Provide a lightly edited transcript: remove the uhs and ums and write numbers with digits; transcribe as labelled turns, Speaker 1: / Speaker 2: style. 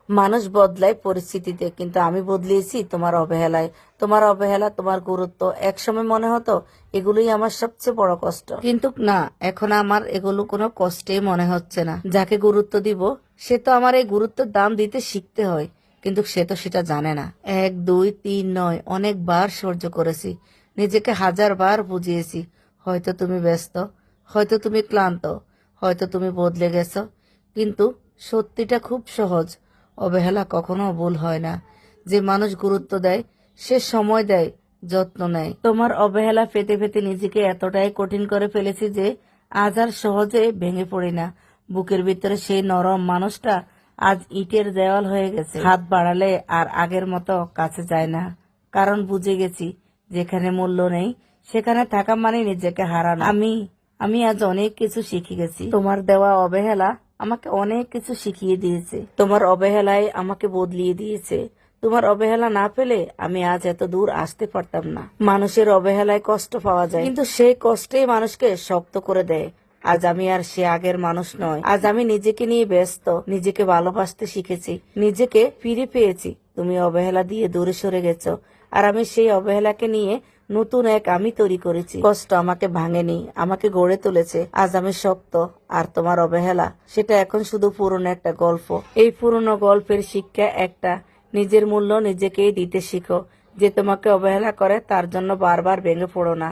Speaker 1: মানুষ বদলায় পরিস্থিতিতে, কিন্তু আমি বদলিয়েছি তোমার অবহেলায়। তোমার অবহেলা, তোমার গুরুত্ব, একসময় মনে হতো এগুলোই আমার সবচেয়ে বড় কষ্ট, কিন্তু না, এখন আমার এগুলো কোনো কষ্টেই মনে হচ্ছে না। যাকে গুরুত্ব দিব সে তো আমার এই গুরুত্বের দাম দিতে শিখতে হয়, কিন্তু সে তো সেটা জানে না। 1 2 3 নয়, অনেকবার সহ্য করেছি, নিজেকে 1000 বার বুঝিয়েছি। হয়তো তুমি ব্যস্ত, হয়তো তুমি ক্লান্ত, হয়তো তুমি বদলে গেছো, কিন্তু সত্যিটা খুব সহজ, অবহেলা কখনো ভুল হয় না। যে মানুষ গুরুত্ব দেয় সে সময় দেয়, যত্ন নেয়। তোমার অবহেলা পেতে পেতে নিজেকে এতটাই কঠিন করে ফেলেছি যে আজ আর সহজে ভেঙে পড়ি না। বুকের ভিতরে সেই নরম মানুষটা আজ ইটের দেওয়াল হয়ে গেছে। হাত বাড়ালে আর আগের মতো কাছে যায় না, কারণ বুঝে গেছি যেখানে মূল্য নেই সেখানে থাকা মানে নিজেকে হারানো। আমি আজ অনেক কিছু শিখে গেছি। তোমার দেওয়া অবহেলা আমাকে অনেক কিছু শিখিয়ে দিয়েছে। তোমার অবহেলায় আমাকে বদলিয়ে দিয়েছে। তোমার অবহেলা না পেলে আমি আজ এত দূর আসতে পারতাম না। মানুষের অবহেলায় কষ্ট পাওয়া যায়, কিন্তু সেই কষ্টেই মানুষকে শক্ত করে দেয়। আজ আমি আর সে আগের মানুষ নয়। আজ আমি নিজেকে নিয়ে ব্যস্ত, নিজেকে ভালোবাসতে শিখেছি, নিজেকে ফিরে পেয়েছি। তুমি অবহেলা দিয়ে দূরে সরে গেছো, আর আমি সেই অবহেলাকে নিয়ে নতুন এক আমি তৈরি করেছি। কষ্ট আমাকে ভাঙেনি, আমাকে গড়ে তুলেছে। আজ আমি শক্ত, আর তোমার অবহেলা সেটা এখন শুধু পুরনো একটা গল্প। এই পুরনো গল্পের শিক্ষা একটা, নিজের মূল্য নিজেকেই দিতে শিখো। যে তোমাকে অবহেলা করে তার জন্য বারবার ভেঙে পড়ো না।